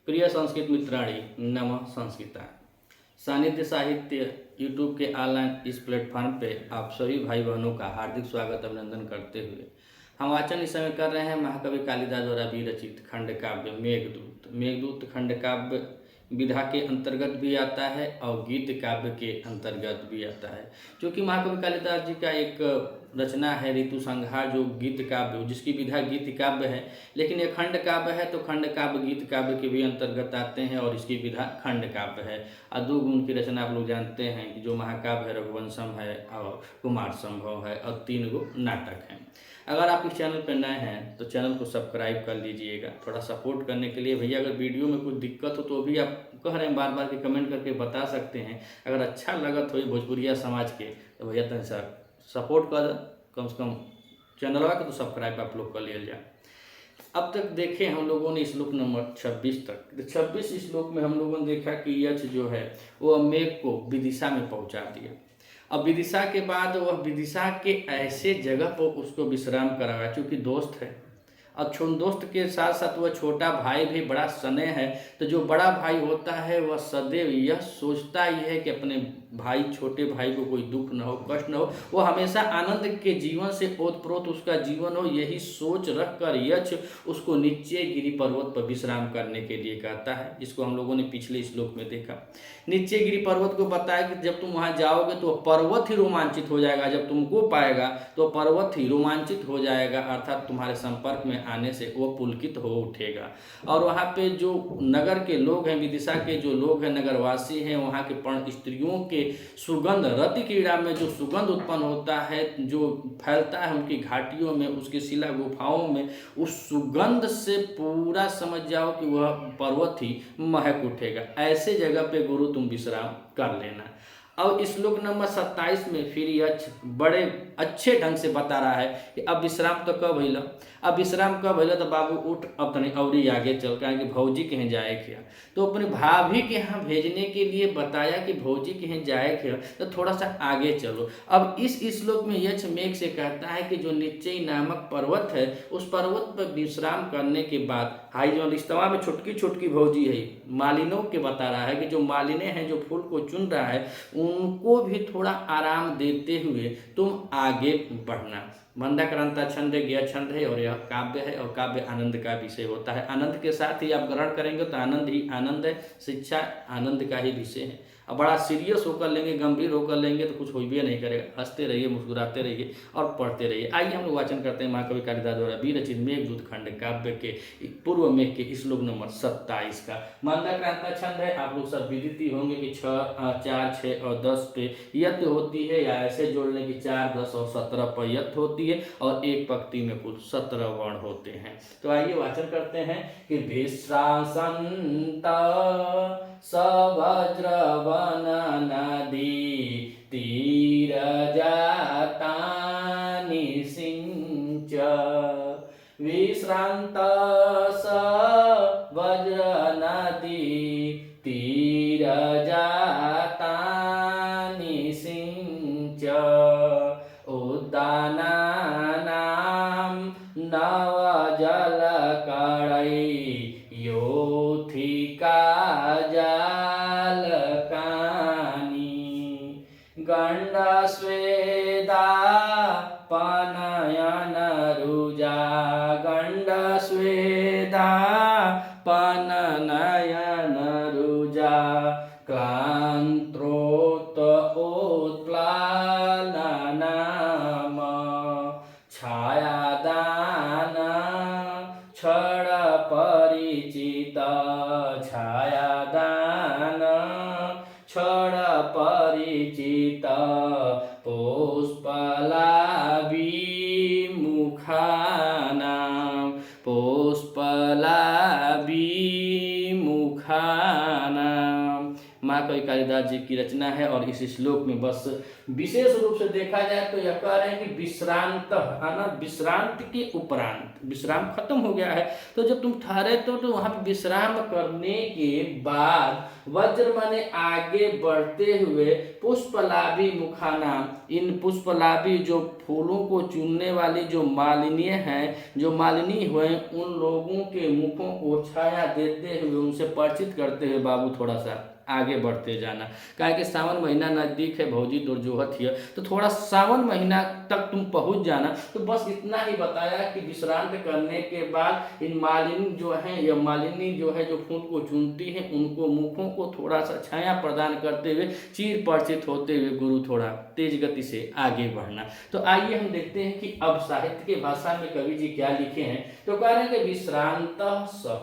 प्रिय संस्कृत मित्राणी, नमः संस्कृता। सानिध्य साहित्य यूट्यूब के ऑनलाइन इस प्लेटफॉर्म पे आप सभी भाई बहनों का हार्दिक स्वागत अभिनंदन करते हुए हम वाचन इस समय कर रहे हैं महाकवि कालिदास द्वारा विरचित खंड काव्य मेघदूत। मेघदूत खंड काव्य विधा के अंतर्गत भी आता है और गीत काव्य के अंतर्गत भी आता है, क्योंकि महाकवि कालिदास जी का एक रचना है ऋतु संहार, जो गीत काव्य जिसकी विधा गीत काव्य है, लेकिन ये खंड काव्य है तो खंड काव्य गीत काव्य के भी अंतर्गत आते हैं और इसकी विधा खंड काव्य है। और दो गुण की रचना आप लोग जानते हैं कि जो महाकाव्य है रघुवंशम है और कुमार संभव है और 3 गो नाटक हैं। अगर आप इस चैनल पर नए हैं तो चैनल को सब्सक्राइब कर लीजिएगा, थोड़ा सपोर्ट करने के लिए। भैया अगर वीडियो में कुछ दिक्कत हो तो भी आप कह रहे हैं बार बार के कमेंट करके बता सकते हैं। अगर अच्छा लगत हो भोजपुरिया समाज के तो भैया तन सर सपोर्ट कर कम से कम चैनल के तो सब्सक्राइब आप लोग कर लिया जाए। अब तक देखे हम लोगों ने श्लोक नंबर 26 तक। 26 श्लोक में हम लोगों ने देखा कि यक्ष जो है वो मेघ को विदिशा में पहुंचा दिया। अब विदिशा के बाद वह विदिशा के ऐसे जगह पर उसको विश्राम कराया, क्योंकि दोस्त है और दोस्त के साथ साथ वह छोटा भाई भी बड़ा स्नेह है। तो जो बड़ा भाई होता है वह सदैव यह सोचता ही है कि अपने भाई छोटे भाई को कोई दुख न हो, कष्ट न हो, वो हमेशा आनंद के जीवन से ओतप्रोत उसका जीवन हो। यही सोच रखकर यक्ष उसको नीचे गिरि पर्वत पर विश्राम करने के लिए कहता है। इसको हम लोगों ने पिछले श्लोक में देखा। नीचे गिरि पर्वत को बताया कि जब तुम वहां जाओगे तो पर्वत ही रोमांचित हो जाएगा, जब तुमको पाएगा तो पर्वत ही रोमांचित हो जाएगा, अर्थात तुम्हारे संपर्क में आने से वो पुलकित हो उठेगा। और वहाँ पे जो नगर के लोग हैं, विदिशा के जो लोग हैं, नगरवासी हैं, वहाँ के पर्ण स्त्रियों के सुगंध, रति क्रीड़ा में जो सुगंध उत्पन्न होता है, जो फैलता है उनकी घाटियों में, उसके शिला गुफाओं में, उस सुगंध से पूरा समझ जाओ कि वह पर्वत ही महक उठेगा। ऐसे जगह पे गुरु तुम विश्राम कर लेना। अब श्लोक नंबर 27 में फिर यक्ष बड़े अच्छे ढंग से बता रहा है कि अब विश्राम तो कब भइला, अब विश्राम कब भइला तो बाबू उठ अब तनी अवरी आगे चल, कहें कि भौजी के यहाँ जाए क्या। तो अपने भाभी के यहाँ भेजने के लिए बताया कि भौजी के यहाँ जाए क्या, तो थोड़ा सा आगे चलो। अब इस श्लोक में यक्ष मेघ से कहता है कि जो नीचे नामक पर्वत है, उस पर्वत पर विश्राम करने के बाद हाई जो रिश्तवा में छोटकी छोटकी भौजी है मालिनों के बता रहा है कि जो मालिने हैं, जो फूल को चुन रहा है, उनको भी थोड़ा आराम देते हुए तुम आगे बढ़ना। मंदाक्रांता छंद है, गया छंद है और यह काव्य है और काव्य आनंद का विषय होता है। आनंद के साथ ही आप ग्रहण करेंगे तो आनंद ही आनंद है, शिक्षा आनंद का ही विषय है। अब बड़ा सीरियस होकर लेंगे, गंभीर होकर लेंगे तो कुछ हो भी नहीं करेगा। हंसते रहिए, मुस्कुराते रहिए और पढ़ते रहिए। आइए हम लोग वाचन करते हैं महाकवि कालिदास द्वारा विरचित मेघदूत खंड काव्य के पूर्व मेघ के श्लोक नंबर 27 का। मंदाक्रांता छंद है, आप लोग सब विदित ही होंगे कि 4, 6 और 10 पे यत् होती है, या ऐसे जोड़ लें कि 4, 10 और 17 पर यत् होती है और एक पंक्ति में कुल 17 वर्ण होते हैं। तो आइए वाचन करते हैं कि विश्रासंत सवज्र वन नदी तीर जातानि सिंच विश्रांत स वज्र नदी तीर जातानि सिंच उद्दानानां नव जल कड़ै योथिका गंड स्वेदा पनयन रुजा गंड स्वेदा पनयन रुजा क्लांत्रोत उत्प्लाननाम छायादान छड़ परिचित छायादान छड़ परिचित पुष्पलाभिमुखानां पुष्पलाभिमुखानां। माँ महाकवि कालिदास जी की रचना है। और इस श्लोक में बस विशेष रूप से देखा जाए तो यह कह रहे हैं कि विश्रांत है ना, विश्रांत के उपरांत, विश्राम खत्म हो गया है तो जब तुम ठहरे तो वहां पर विश्राम करने के बाद वज्र माने आगे बढ़ते हुए पुष्पलाभी मुखाना, इन पुष्पलाभी जो फूलों को चुनने वाली जो मालिनी हैं, जो मालिनी हुए, उन लोगों के मुखों को छाया देते हुए, उनसे परिचित करते हुए बाबू थोड़ा सा आगे बढ़ते जाना। काहे कि सावन महीना नजदीक है, भौजी दुर्जोहत है, तो थोड़ा सावन महीना तक तुम पहुंच जाना। तो बस इतना ही बताया कि विश्रांत करने के बाद इन मालिनी जो है, यह मालिनी जो है जो फूल को चुनती है, उनको मुखों को थोड़ा सा छाया प्रदान करते हुए चीर परिचित होते हुए गुरु थोड़ा तेज गति से आगे बढ़ना। तो आइए हम देखते हैं कि अब साहित्य की भाषा में कवि जी क्या लिखे हैं। तो कह रहे हैं कि विश्रांतः स,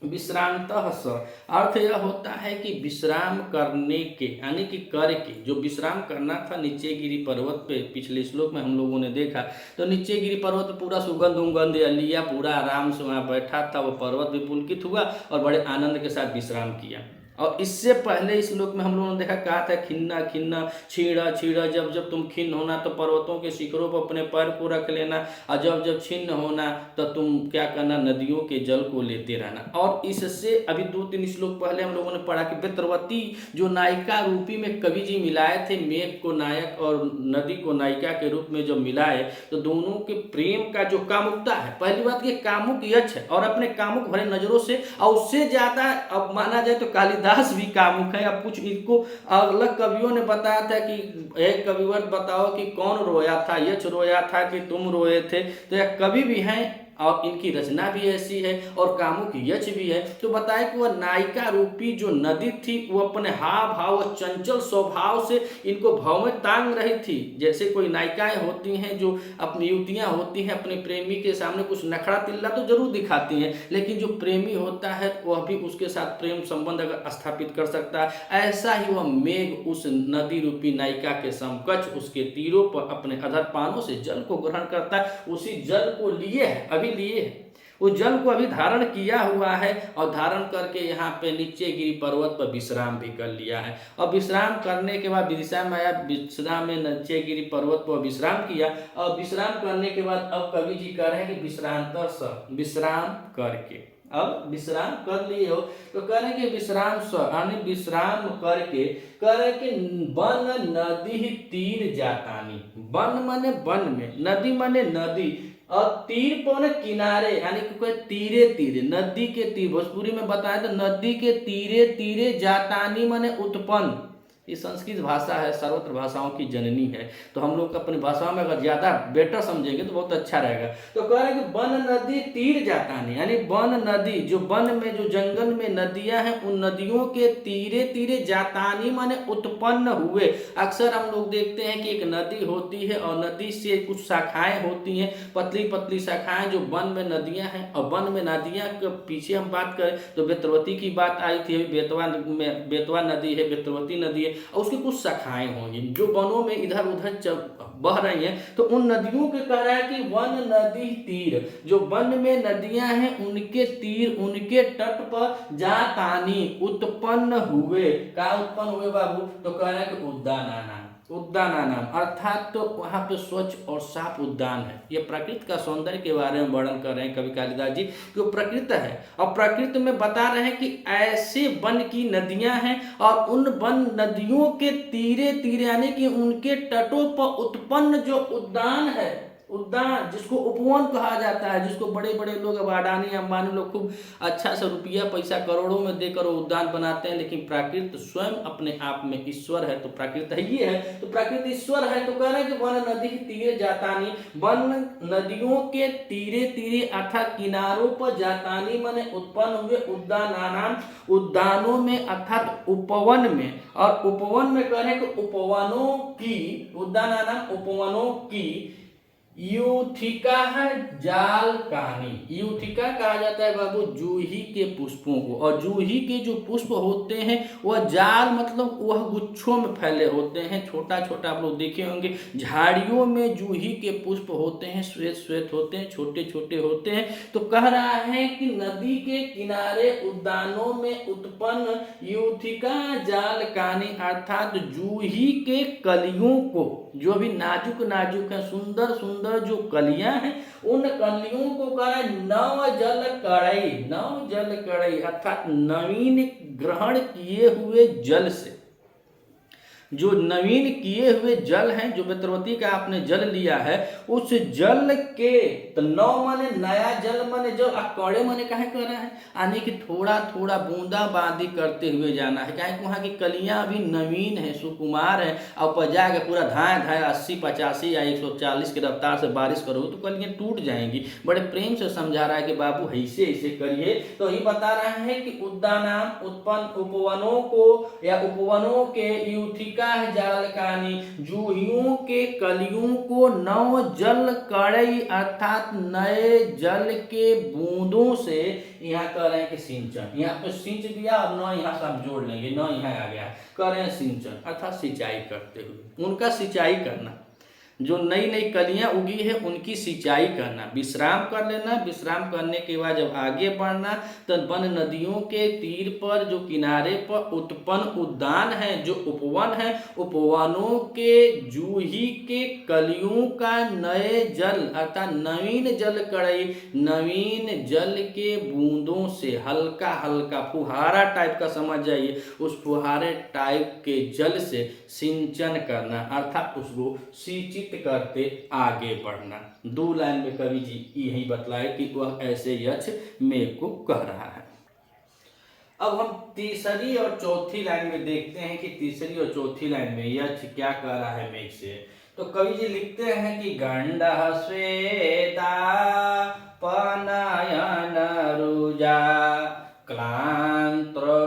विश्रांतः स अर्थ यह होता है कि विश्राम करने के, यानी कि करके, जो विश्राम करना था नीचे गिरी पर्वत पे, पिछले श्लोक में हम लोगों ने देखा तो नीचे गिरी पर्वत पे पूरा सुगंध उगंध लिया, पूरा आराम से वहाँ बैठा था, वो पर्वत भी पुलकित हुआ और बड़े आनंद के साथ विश्राम किया। और इससे पहले इस श्लोक में हम लोगों ने देखा कहा था खिन्ना खिन्ना छीड़ा छीड़ा, जब जब तुम खिन्न होना तो पर्वतों के शिखरों पर अपने पैर को रख लेना, और जब जब छिन्न होना तो तुम क्या करना, नदियों के जल को लेते रहना। और इससे अभी 2-3 श्लोक पहले हम लोगों ने पढ़ा कि बेत्रवती जो नायिका रूपी में कवि जी मिलाए थे, मेघ को नायक और नदी को नायिका के रूप में जब मिलाए तो दोनों के प्रेम का जो कामुकता है, पहली बात ये कामुक यक्ष है और अपने कामुक भरे नजरों से, और उससे ज्यादा अब माना जाए तो कालिदास भी कामुक है। अब कुछ इनको अलग कवियों ने बताया था कि एक कविवर बताओ कि कौन रोया था, यक्ष रोया था कि तुम रोए थे। तो यह कवि भी हैं और इनकी रचना भी ऐसी है और कामुक यक्ष भी है। तो बताए कि वह नायिका रूपी जो नदी थी वो अपने हाव भाव और चंचल स्वभाव से इनको भाव में तांग रही थी। जैसे कोई नायिकाएं होती हैं जो अपनी युवतियां होती हैं, अपने प्रेमी के सामने कुछ नखरा तिल्ला तो जरूर दिखाती हैं, लेकिन जो प्रेमी होता है वह भी उसके साथ प्रेम संबंध अगर स्थापित कर सकता है, ऐसा ही वह मेघ उस नदी रूपी नायिका के समकक्ष उसके तीरों पर अपने अधर पानों से जल को ग्रहण करता है। उसी जल को लिए है, अभी लिए है, उस जल को अभी धारण किया हुआ है और धारण करके यहाँ पे नीचे गिरी पर्वत पर विश्राम भी कर लिया है। और विश्राम करने के बाद विदिशा में आया, विश्राम में नीचे गिरी पर्वत पर विश्राम किया। और विश्राम करने के बाद अब कवि जी कह रहे हैं कि विश्रांत स, विश्राम करके, अब विश्राम कर लिए हो तो कह रहे कि विश्राम यानी विश्राम करके, कह रहे कि वन नदी तीर जातानी, वन माने वन में, नदी माने नदी, और तीर पर किनारे, यानी कि कोई तीरे तीरे, नदी के तीर, भोजपुरी में बताया तो नदी के तीरे तीरे जातानी माने उत्पन्न। ये संस्कृत भाषा है, सर्वत्र भाषाओं की जननी है, तो हम लोग अपनी भाषाओं में अगर ज्यादा बेटर समझेंगे तो बहुत अच्छा रहेगा। तो कह रहे हैं कि वन नदी तीर जातानी, यानी वन नदी, जो वन में जो जंगल में नदियां हैं, उन नदियों के तीरे तीरे जातानी माने उत्पन्न हुए। अक्सर हम लोग देखते हैं कि एक नदी होती है और नदी से कुछ शाखाएं होती हैं, पतली पतली शाखाएं जो वन में नदियां हैं। और वन में नदियां के पीछे हम बात करें तो बेतरवती की बात आई थी, बेतवा में बेतवा नदी है, बेतरवती नदी है, और उसकी कुछ शाखाएं होंगी जो वनों में इधर उधर बह रही हैं। तो उन नदियों के कह रहा है कि वन नदी तीर, जो वन में नदियां हैं उनके तीर, उनके तट पर जातानी उत्पन्न हुए। क्या उत्पन्न हुए बाबू? तो कह रहा है कि उद्यानाना, उद्यानानाम, अर्थात तो वहाँ पे स्वच्छ और साफ उद्यान है। ये प्रकृति का सौंदर्य के बारे में वर्णन कर रहे हैं कवि कालिदास जी कि वो प्रकृति है और प्रकृति में बता रहे हैं कि ऐसे वन की नदियां हैं और उन वन नदियों के तीरे तीरे, यानी कि उनके तटों पर उत्पन्न जो उद्यान है, उद्यान जिसको उपवन कहा जाता है, जिसको बड़े बड़े लोग, अब अडानी अंबानी लोग खूब अच्छा सा रुपया पैसा करोड़ों में देकर उद्यान बनाते हैं, लेकिन प्रकृति स्वयं अपने आप में ईश्वर है। तो प्रकृति ही है, तो प्रकृति ईश्वर है। तो कह रहे हैं कि वन नदी तीरे जातानी, वन नदियों के तीरे तीरे अर्थात किनारों पर जातानी माने उत्पन्न हुए, उद्यानानाम उद्यानों में अर्थात उपवन में। और उपवन में कह रहे हैं कि उपवनों की, उद्यानानाम उपवनों की, यूथिका है जाल कानी। यूथिका कहा जाता है बाबू जूही के पुष्पों को, और जूही के जो पुष्प होते हैं वह जाल मतलब वह गुच्छों में फैले होते हैं, छोटा छोटा आप लोग देखे होंगे झाड़ियों में जूही के पुष्प होते हैं, श्वेत श्वेत होते हैं, छोटे छोटे होते हैं। तो कह रहा है कि नदी के किनारे उद्यानों में उत्पन्न यूथिका जाल कानी अर्थात जूही के कलियों को, जो भी नाजुक नाजुक है, सुंदर सुंदर जो कलियां हैं, उन कलियों को करा नव जल कड़ई। नव जल कड़ई अर्थात नवीन ग्रहण किए हुए जल से, जो नवीन किए हुए जल हैं, जो बेतरवती का आपने जल लिया है, उस जल के, तो नौ माने नया जल माने जल, आ कड़े माने काहे कर रहा है, यानी कि थोड़ा थोड़ा बूंदा बांदी करते हुए जाना है। काहे वहाँ की कलियां अभी नवीन है, सुकुमार है, और पजा के पूरा धाए धाए 80-85 या 140 की रफ्तार से बारिश करो तो कलियां टूट जाएंगी। बड़े प्रेम से समझा रहा है कि बाबू ऐसे ऐसे करिए। तो ये बता रहा है कि उद्यानाम उत्पन्न उपवनों को या उपवनों के यूथिका जाल कानी जूहियों के कलियों को नव जल कड़ई अर्थात नए जल के बूंदों से, यहाँ कह रहे हैं कि सिंचन, यहाँ पे सिंच दिया और न यहाँ से हम जोड़ लेंगे, न यहाँ आ गया, कह रहे हैं सिंचन अर्थात सिंचाई करते हुए, उनका सिंचाई करना, जो नई नई कलियां उगी है उनकी सिंचाई करना, विश्राम कर लेना। विश्राम करने के बाद जब आगे बढ़ना तो वन नदियों के तीर पर, जो किनारे पर उत्पन्न उद्यान है, जो उपवन है, उपवनों के जूही के कलियों का नए जल अर्थात नवीन जल कड़ई, नवीन जल के बूंदों से, हल्का हल्का फुहारा टाइप का समझ जाइए, उस फुहारे टाइप के जल से सिंचन करना अर्थात उसको सिंचित करते आगे बढ़ना। 2 लाइन में कवि जी यही बतलाए कि वह ऐसे यक्ष मेघ को कह रहा है। अब हम तीसरी और चौथी लाइन में देखते हैं कि तीसरी और चौथी लाइन में यक्ष क्या कह रहा है मेघ से। तो कवि जी लिखते हैं कि गंडः स्वेदा पनयन रुजा क्लांत्रोत्पलानाम।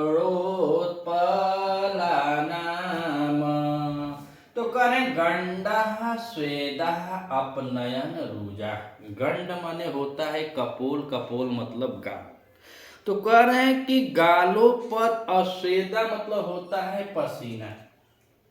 तो करें गंडः स्वेदा अपनयन रुजा। गंड माने होता है कपोल, कपोल मतलब गाल। तो कह रहे हैं कि गालों पर, अस्वेदा मतलब होता है पसीना।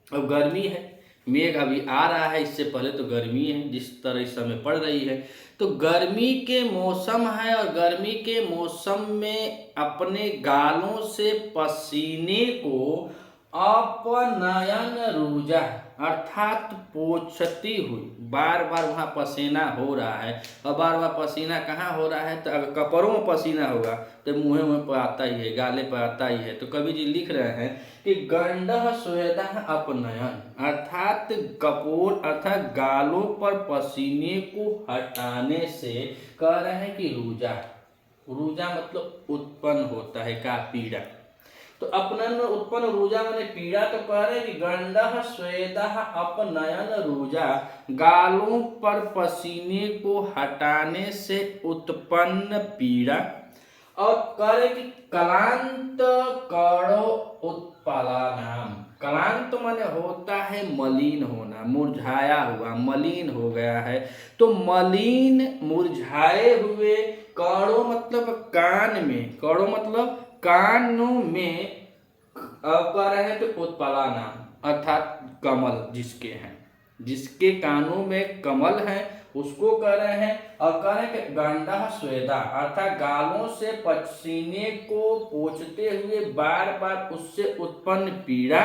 अब गर्मी है, मेघ अभी आ रहा है, इससे पहले तो गर्मी है जिस तरह इस समय पड़ रही है। तो गर्मी के मौसम है और गर्मी के मौसम में अपने गालों से पसीने को अपनयन रुजा अर्थात पोंछती हुई, बार बार वहाँ पसीना हो रहा है। और बार बार पसीना कहाँ हो रहा है, तो अगर कपड़ों में पसीना होगा तो मुँह में पर आता ही है, गाले पर आता ही है। तो कवि जी लिख रहे हैं कि गंडः स्वेदः अपनयन अर्थात कपोल अर्थात गालों पर पसीने को हटाने से कह रहे हैं कि रुजा, रुजा मतलब उत्पन्न होता है का पीड़ा। तो अपनयन में उत्पन्न रुजा माने पीड़ा। तो कह रहे हैं कि गंडः स्वेदः अपनयन रुजा, गालों पर पसीने को हटाने से उत्पन्न पीड़ा। और कह रहे कि क्लांत करो उत्पलानाम। क्लांत माने होता है मलिन होना, मुरझाया हुआ, मलिन हो गया है। तो मलिन मुरझाए हुए, कड़ों मतलब कान में, कड़ों मतलब कानों में, अब कह रहे हैं तो उत्पलानाम अर्थात कमल जिसके हैं, जिसके कानों में कमल है उसको कह रहे हैं। और कह रहे हैं कि गंडः स्वेदा अर्थात गालों से पसीने को पोंछते हुए बार बार उससे उत्पन्न पीड़ा।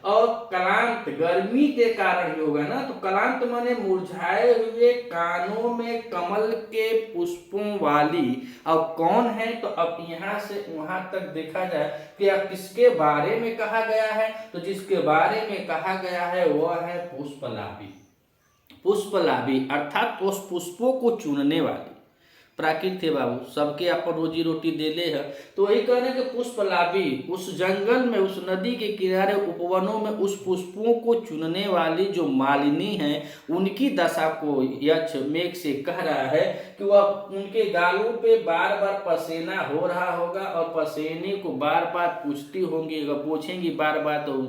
और क्लांत गर्मी के कारण ही होगा ना। तो क्लांत माने मुरझाए हुए कानों में कमल के पुष्पों वाली। और कौन है, तो अब यहाँ से वहां तक देखा जाए कि अब किसके बारे में कहा गया है। तो जिसके बारे में कहा गया है वह है पुष्पलाभी। पुष्पलाभी अर्थात उस पुष्पों को चुनने वाली प्राकृत है बाबू, सबके अपन रोजी रोटी देले है। तो वही कह रहे हैं कि पुष्पलाभी उस जंगल में, उस नदी के किनारे उपवनों में उस पुष्पों को चुनने वाली जो मालिनी है, उनकी दशा को यक्ष मेघ से कह रहा है कि वह उनके गालों पे बार बार पसीना हो रहा होगा और पसीने को बार बार पूछती होंगी, अगर पूछेंगी बार बार तो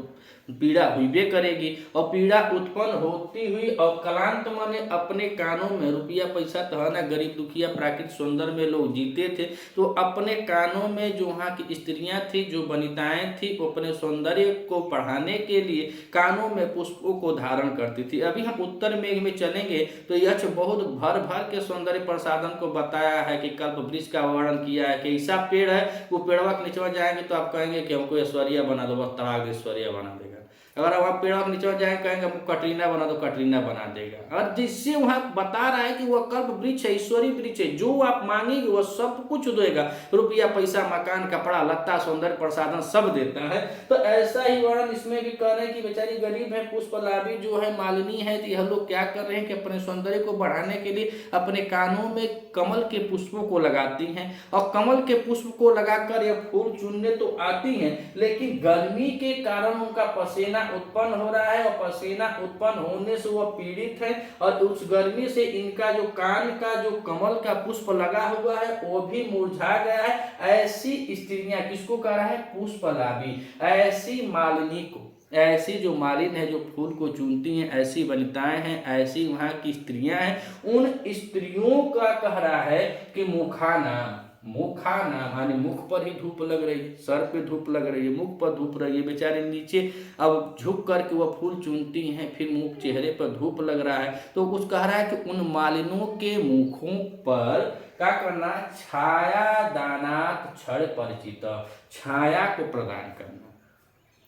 पीड़ा हुई करेगी। और पीड़ा उत्पन्न होती हुई और क्लांत माने अपने कानों में, रुपया पैसा तो है ना, गरीब दुखिया प्राकृतिक सौंदर्य में लोग जीते थे, तो अपने कानों में जो वहाँ की स्त्रियां थी, जो वनिताएं थी, वो अपने सौंदर्य को बढ़ाने के लिए कानों में पुष्पों को धारण करती थी। अभी हम उत्तर मेघ में चलेंगे तो यक्ष बहुत भर भर के सौंदर्य प्रसाधन को बताया है कि कल्प वृक्ष का वर्णन किया है कि ऐसा पेड़ है, वो पेड़वा के नीचे जाएंगे तो आप कहेंगे कि हमको ऐश्वर्या बना दो, बस तड़ाक ऐश्वर्या बना देगा। अगर आप पेड़ के नीचे जाए कहेंगे हमको कटरीना बना दो, कटरीना बना देगा। और जिससे वहां बता रहा है कि वह कल्प वृक्ष है, ईश्वरीय वृक्ष है, जो आप मांगेंगे वह सब कुछ देगा, रुपया पैसा मकान कपड़ा लत्ता सौंदर्य प्रसाधन सब देता है। तो ऐसा ही वर्णन इसमें भी कर रहे हैं कि बेचारी गरीब है, पुष्पलाभी जो है, मालिनी है, तो यह लोग क्या कर रहे हैं कि अपने सौंदर्य को बढ़ाने के लिए अपने कानों में कमल के पुष्पों को लगाती हैं। और कमल के पुष्प को लगाकर यह फूल चुनने तो आती हैं, लेकिन गर्मी के कारण उनका पसीना उत्पन्न हो रहा है और पसीना उत्पन्न होने से वह पीड़ित है। और उस गर्मी से इनका जो कान का जो कमल का पुष्प लगा हुआ है वो भी मुरझा गया है। ऐसी स्त्रियां, किसको कह रहा है? पुष्पलाभी। ऐसी मालिनी को, ऐसी जो मालिन है, जो फूल को चुनती हैं, ऐसी वनिताएं हैं, ऐसी वहां की स्त्रियां हैं, उन स्त्रियों का कह रहा है कि मुखाना माने मुख पर ही धूप लग रही है, सर पे धूप लग रही है, मुख पर धूप रही है, बेचारे नीचे अब झुक करके वह फूल चुनती हैं, फिर मुख चेहरे पर धूप लग रहा है। तो कुछ कह रहा है कि उन मालिनों के मुखों पर क्या करना? छाया दानात क्षण परिचित, छाया को प्रदान करना।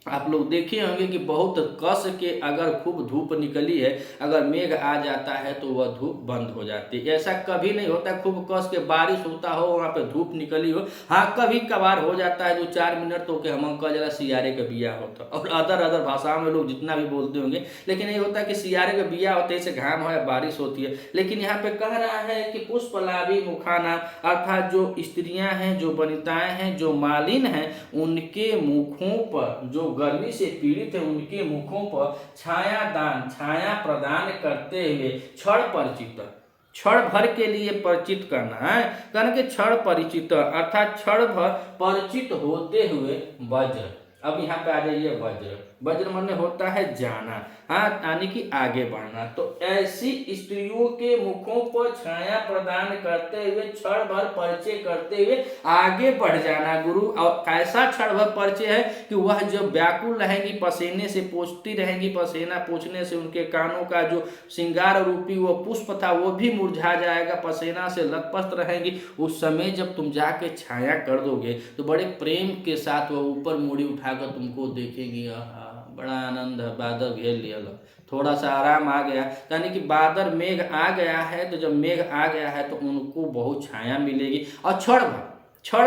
आप लोग देखे होंगे कि बहुत कस के अगर खूब धूप निकली है, अगर मेघ आ जाता है तो वह धूप बंद हो जाती है। ऐसा कभी नहीं होता खूब कस के बारिश होता हो, वहाँ पे धूप निकली हो। हाँ, कभी कभार हो जाता है 2-4 मिनट तो हम कह जरा सियारे का बिया होता, और अदर भाषाओं में लोग जितना भी बोलते होंगे, लेकिन ये होता है कि सियारे का बिया होते से घाम हो या बारिश होती है। लेकिन यहाँ पे कह रहा है कि पुष्पलाभी मुखाना, अर्थात जो स्त्रियां हैं, जो वनिताएं हैं, जो मालिन हैं, उनके मुखों पर, जो गर्मी से पीड़ित है, उनके मुखों पर छाया प्रदान करते हुए क्षण भर के लिए परिचित करना है। कहना कि क्षण परिचित अर्थात क्षण भर परिचित होते हुए वज्र। अब यहाँ पे आ जाइए वज्र माने होता है जाना, हाँ, यानी कि आगे बढ़ना। तो ऐसी स्त्रियों के मुखों पर छाया प्रदान करते हुए क्षण भर परिचय करते हुए आगे बढ़ जाना गुरु। और कैसा क्षण भर परिचय है कि वह जब व्याकुल रहेंगी, पसीने से पोंछती रहेंगी, पसीना पोंछने से उनके कानों का जो श्रृंगार रूपी वो पुष्प था वो भी मुरझा जाएगा, पसीना से लथपथ रहेंगी। उस समय जब तुम जाके छाया कर दोगे तो बड़े प्रेम के साथ वो ऊपर मुड़ी उठाकर तुमको देखेगी। बड़ा आनंद है, बादल घेर लिया, थोड़ा सा आराम आ गया, यानी कि बादल मेघ आ गया है। तो जब मेघ आ गया है तो उनको बहुत छाया मिलेगी। और क्षण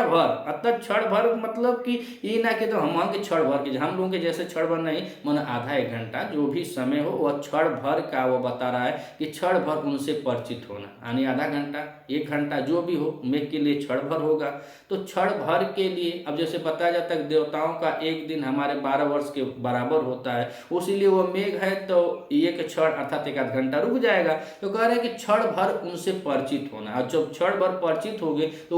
भर अर्थात क्षण भर मतलब कि ये ना कि तो हम के क्षण भर की, हम लोगों के जैसे क्षण भर नहीं, माना आधा 1 घंटा जो भी समय हो वह क्षण भर का वो बता रहा है कि क्षण भर उनसे परिचित होना, यानी आधा घंटा 1 घंटा जो भी हो, मेघ के लिए क्षण भर होगा। तो क्षण भर के लिए, अब जैसे बताया जाता है देवताओं का एक दिन हमारे 12 वर्ष के बराबर होता है, उसीलिए वो मेघ है तो एक क्षण अर्थात 1 आध घंटा रुक जाएगा। तो कह रहे हैं कि क्षण भर उनसे परिचित होना। और जब क्षण भर परिचित हो गए तो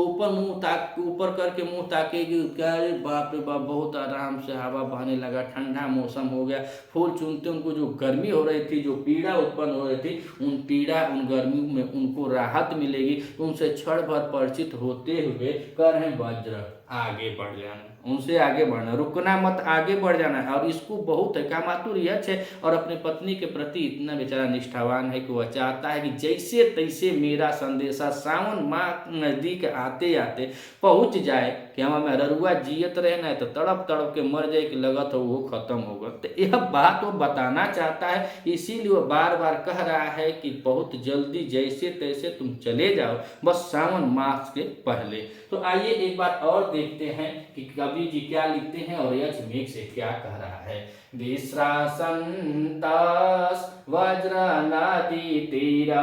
ऊपर करके मुंह ताकेगी, क्या बाप रे बाप, बहुत आराम से हवा बहने लगा, ठंडा मौसम हो गया। फूल चुनते उनको जो गर्मी हो रही थी, जो पीड़ा उत्पन्न हो रही थी, उन गर्मी में उनको राहत मिलेगी। उनसे क्षण भर परिचित होते हुए कर हैं वज्र, आगे बढ़ जाना, उनसे आगे बढ़ना, रुकना मत, आगे बढ़ जाना है। और इसको बहुत है कामातुर यक्ष है और अपने पत्नी के प्रति इतना बेचारा निष्ठावान है कि वह चाहता है कि जैसे तैसे मेरा संदेशा सावन माह नजदीक आते आते पहुंच जाए, कि हम ररुआ जियत रहे ना तो तड़प के मर जाए कि लगत हो वो खत्म होगा। तो यह बात वो बताना चाहता है, इसीलिए वो बार बार कह रहा है कि बहुत जल्दी जैसे तैसे तुम चले जाओ, बस सावन माह के पहले। तो आइए एक बात और देखते हैं कि कवि जी क्या लिखते हैं और यक्ष मेघ से क्या कह रहा है। विश्रासंतास वज्र नदी तीरा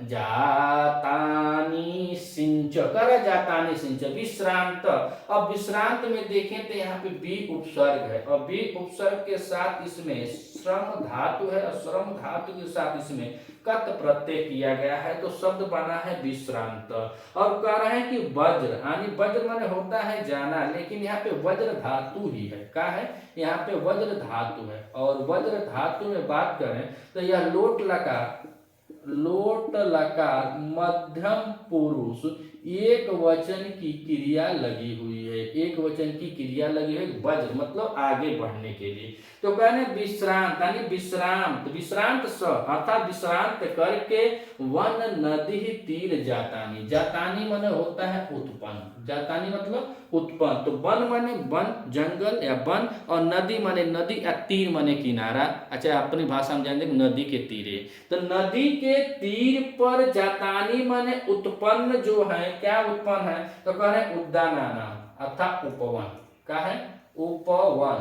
जातानि सिंच, कर जातानि सिंच विश्रांत। अब विश्रांत में देखें तो यहाँ पे बी उपसर्ग है और बी उपसर्ग के साथ इसमें श्रम धातु है और श्रम धातु के साथ इसमें कत प्रत्यय किया गया है, तो शब्द बना है विश्रांत। और कह रहे हैं कि वज्र, यानी वज्र माने होता है जाना, लेकिन यहाँ पे वज्र धातु ही है। क्या है? यहाँ पे वज्र धातु है। और वज्र धातु में बात करें तो यह लोट लकार मध्यम पुरुष एक वचन की क्रिया लगी हुई है, एक वचन की क्रिया लगी है, वज्र मतलब आगे बढ़ने के लिए। तो कहने विश्रांत यानी विश्रांत, विश्रांत स अर्थात विश्रांत करके वन नदी तीर जातानी, जातानी माने होता है उत्पन्न, जातानी मतलब उत्पन्न। तो वन माने वन जंगल या वन, और नदी माने नदी या तीर माने किनारा। अच्छा, अपनी भाषा में जान दें नदी के तीरे, तो नदी के तीर पर जातानी माने उत्पन्न जो है, क्या उत्पन्न है? तो कह रहे उद्यानाना अर्थात उपवन। क्या है? उपवन,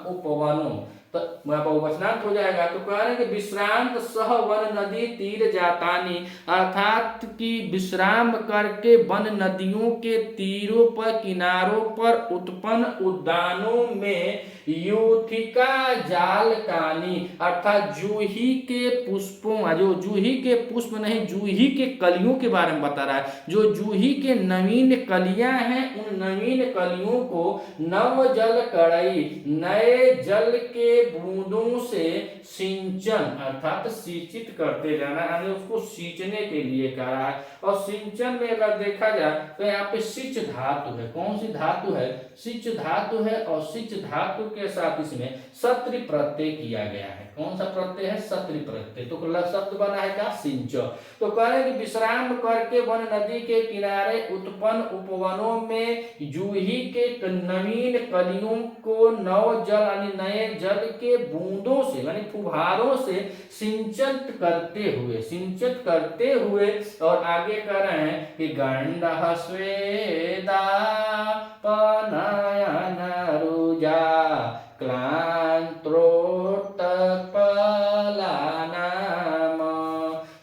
उपवनों, तो बहुवचनांत हो जाएगा। तो कह रहे हैं कि विश्रांत सह वन नदी तीर जातानी, अर्थात कि विश्राम करके वन नदियों के तीरों पर किनारों पर उत्पन्न उद्यानों में यूथिका जाल कानी, अर्थात जूही के पुष्पों, जो जूही के पुष्प नहीं, जूही के कलियों के बारे में बता रहा है। जो जूही के नवीन कलियां हैं, उन नवीन कलियों को नव जल कड़ई, नए जल के बूंदों से सिंचन अर्थात सिंचित करते जाना, यानी उसको सींचने के लिए कहा है। और सिंचन में अगर देखा जाए तो यहाँ पे सिंच धातु है। कौन सी धातु है? सिंच धातु है। और सिंच धातु के साथ इसमें सत्रि प्रत्यय किया गया है। कौन सा प्रत्यय है? सत्रि प्रत्यय। तो शब्द बना है क्या? सिंच। तो कह रहे कि विश्राम करके वन नदी के किनारे उत्पन्न उपवनों में जूही के नवीन कलियों को नव जल यानी नए जल के बूंदों से यानी फुहारों से सिंचित करते हुए और आगे कर रहे हैं कि गंडः स्वेदा पनयन रुजा क्लांत्रोत्पलानाम।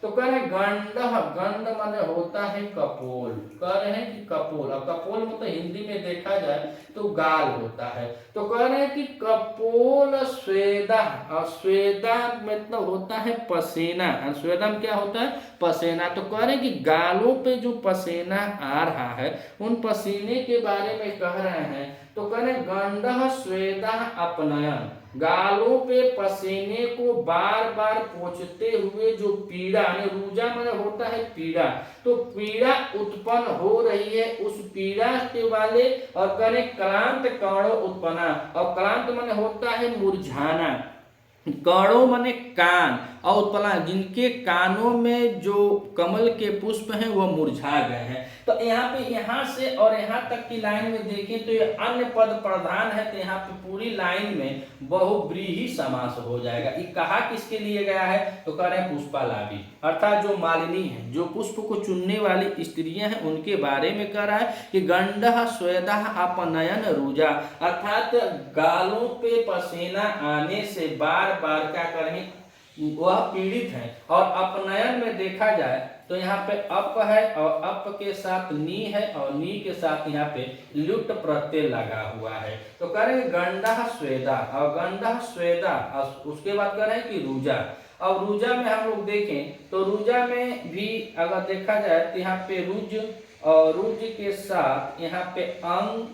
तो कह रहे गंडः, गंड माने होता है कपोल। कह रहे हैं कि कपोल, और कपोल मतलब हिंदी में देखा जाए तो गाल होता है। तो कह रहे हैं कि कपोल स्वेदा, और स्वेदा मतलब होता है पसीना, और स्वेदा में क्या होता है? पसीना। तो कह रहे हैं कि गालों पे जो पसीना आ रहा है, उन पसीने के बारे में कह रहे हैं। तो कह रहे गंडः स्वेदा अपनयन, गालों पे पसीने को बार बार पोंछते हुए जो पीड़ा, रूजा माने होता है पीड़ा, तो पीड़ा उत्पन्न हो रही है, उस पीड़ा के वाले और करें क्लांत कणों उत्पन्ना, और क्लांत माने होता है मुरझाना, कणों माने कान, और उत्पला जिनके कानों में जो कमल के पुष्प हैं वो मुरझा गए हैं। तो यहाँ पे यहाँ से और यहाँ तक की लाइन में देखें तो ये अन्य पद प्रधान है, तो यहाँ पे पूरी लाइन में बहुव्रीहि समास हो जाएगा। ये कहा किसके लिए गया है? तो कह रहे हैं पुष्पालाभि, अर्थात जो मालिनी है, जो पुष्प को चुनने वाली स्त्रियां हैं, उनके बारे में कह रहा है कि गंडः स्वेदः अपनयन रुजा, अर्थात गालों पे पसीना आने से बार बार क्या करेंगे? वह पीड़ित है। और अपनयन में देखा जाए तो यहाँ पे अप है और अप के साथ नी है और नी के साथ यहाँ पे लुट प्रत्यय लगा हुआ है। तो करेंगे गंडः स्वेदा, और गंडः स्वेदा, और उसके बाद करें कि रुजा। अब रुजा में हम लोग देखें तो रुजा में भी अगर देखा जाए तो यहाँ पे रुज, और रुज के साथ यहाँ पे अंग,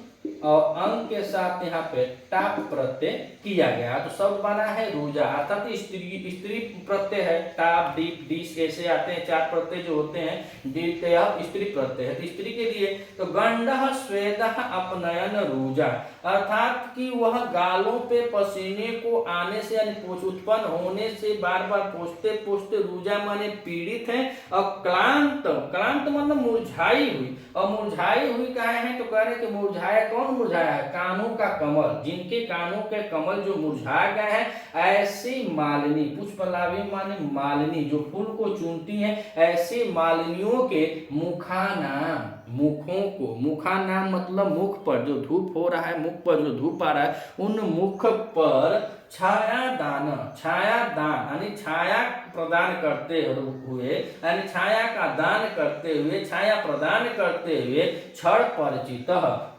और अंग के साथ यहाँ पे टाप प्रत्यय किया गया, तो शब्द बना है रुजा, अर्थात स्त्री प्रत्यय है। टाप डीप डीस ऐसे आते हैं, चार प्रत्यय जो होते हैं, द्वितीय स्त्री प्रत्यय है, तो स्त्री के लिए। तो गंडः स्वेदः अपनयन रुजा, अर्थात कि वह गालों पे पसीने को आने से यानी उत्पन्न होने से बार बार पोंछते पोंछते रुजा माने पीड़ित है। और क्लांत, क्लांत मतलब मुरझाई हुई, और मुरझाई हुई कहे हैं? तो कह रहे कि मुरझाया, कौन मुरझाया है? कानों का कमल, जिनके कानों के कमल जो मुरझा गए हैं, ऐसी मालिनी, पुष्पलाभि माने मालिनी, जो फूल को चुनती हैं, ऐसी मालिनियों के मुखानाम, मुखों को, मुखा नाम मतलब मुख पर जो धूप हो रहा है, मुख पर जो धूप आ रहा है, उन मुख पर छाया दान, छाया दान यानी छाया प्रदान करते हुए, यानी छाया का दान करते हुए, छाया प्रदान करते हुए क्षण परिचित,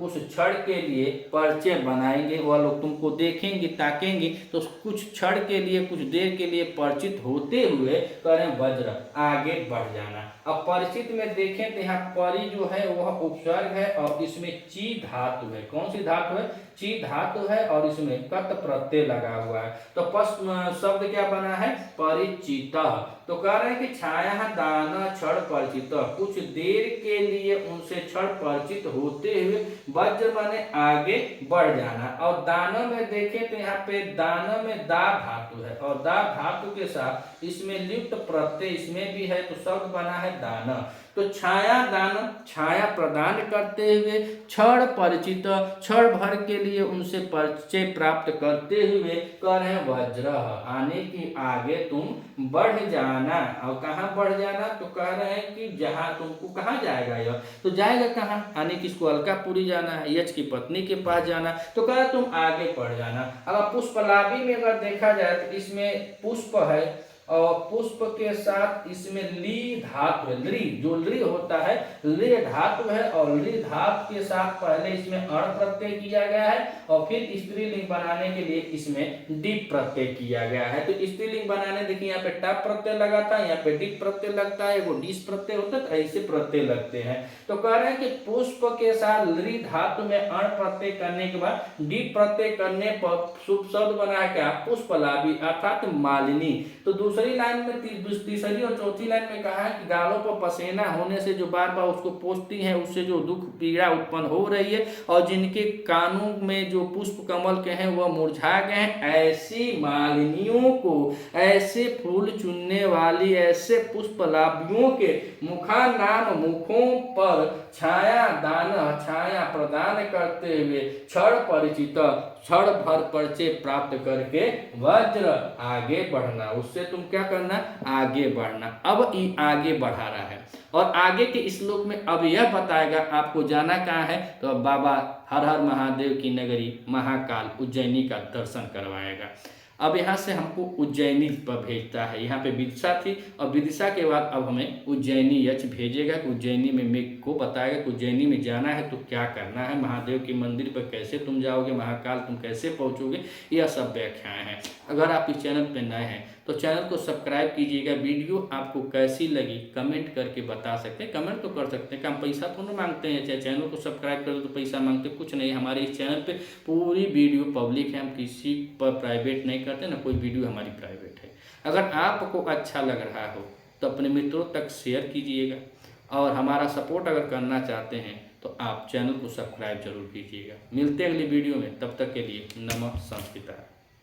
उस क्षण के लिए परिचय बनाएंगे। वह लोग तुमको देखेंगे, ताकेंगे तो कुछ क्षण के लिए, कुछ देर के लिए परिचित होते हुए करें वज्र, आगे बढ़ जाना। अब परिचित में देखें तो यहाँ परि जो है वह उपसर्ग है और इसमें ची धातु है। कौन सी धातु है? ची धातु है और इसमें कट प्रत्यय लगा हुआ है। तो पस शब्द क्या बना है? परिचित। तो कह रहे हैं कि छाया दान क्षण परिचित, कुछ देर के लिए उनसे क्षण परिचित होते हुए वज्र माने आगे बढ़ जाना। और दान में देखें तो यहाँ पे दान में दा धातु है और दा धातु के साथ इसमें लिप्त प्रत्यय इसमें भी है, तो शब्द बना है दान। तो छाया दान, छाया प्रदान करते हुए, क्षण परिचित, क्षण भर के लिए उनसे परिचय प्राप्त करते हुए कह रहे हैं वज्र, आने की आगे तुम बढ़ जाना। और कहाँ बढ़ जाना? तो कह रहे हैं कि जहां तुमको, कहाँ जाएगा यह? तो जाएगा कहाँ? यानी कि इसको अलकापुरी जाना है, यश की पत्नी के पास जाना। तो कह रहे तुम आगे बढ़ जाना। अगर पुष्पलाभी में अगर देखा जाए तो इसमें पुष्प है और पुष्प के साथ इसमें ली धातु है, ली जो ली होता है, ली धातु है और ली धातु के साथ पहले इसमें अण प्रत्यय किया गया है और फिर स्त्रीलिंग बनाने के लिए इसमें डिप प्रत्यय किया गया है। तो स्त्रीलिंग बनाने देखिए यहाँ पे टप प्रत्यय लगा था, यहाँ पे डिप प्रत्यय लगता है, वो डिस प्रत्यय होता है, ऐसे प्रत्यय लगते हैं। तो कह रहे हैं कि पुष्प के साथ ली धातु में अण प्रत्यय करने के बाद डिप प्रत्यय करने पर शुभ शब्द बना है क्या? पुष्पलाभी अर्थात मालिनी। तो दूसरी लाइन में, तीसरी और चौथी लाइन में कहा है कि गालों पर पसीना होने से जो बार बार उसको पोंछती हैं, उससे जो दुख पीड़ा उत्पन्न हो रही है और जिनके कानों में जो पुष्प कमल के हैं वह मुरझा गए हैं, ऐसी मालिनियों को, ऐसे फूल चुनने वाली, ऐसे पुष्पलाभियों के मुखा नाम मुखों पर छाया दान, छाया प्रदान करते हुए क्षण परिचित, क्षण भर परिचय प्राप्त करके वज्र आगे बढ़ना। उससे तुम क्या करना? आगे बढ़ना। अब ये आगे बढ़ा रहा है और आगे के श्लोक में अब यह बताएगा आपको जाना कहाँ है। तो अब बाबा हर हर महादेव की नगरी महाकाल उज्जैनी का दर्शन करवाएगा। अब यहाँ से हमको उज्जैनी पर भेजता है। यहाँ पे विदिशा थी और विदिशा के बाद अब हमें उज्जैनी यक्ष भेजेगा कि उज्जैनी में मेघ को बताएगा कि उज्जैनी में जाना है तो क्या करना है, महादेव के मंदिर पर कैसे तुम जाओगे, महाकाल तुम कैसे पहुँचोगे, यह सब व्याख्याएं हैं। अगर आप इस चैनल पर नए हैं तो चैनल को सब्सक्राइब कीजिएगा। वीडियो आपको कैसी लगी कमेंट करके बता सकते हैं, कमेंट तो कर सकते हैं कि हम पैसा तो नहीं मांगते हैं, चाहे चैनल को सब्सक्राइब कर दो तो पैसा मांगते कुछ नहीं। हमारे इस चैनल पे पूरी वीडियो पब्लिक है, हम किसी पर प्राइवेट नहीं करते ना, कोई वीडियो हमारी प्राइवेट है। अगर आपको अच्छा लग रहा हो तो अपने मित्रों तक शेयर कीजिएगा और हमारा सपोर्ट अगर करना चाहते हैं तो आप चैनल को सब्सक्राइब जरूर कीजिएगा। मिलते हैं अगली वीडियो में, तब तक के लिए नमः संस्कृता।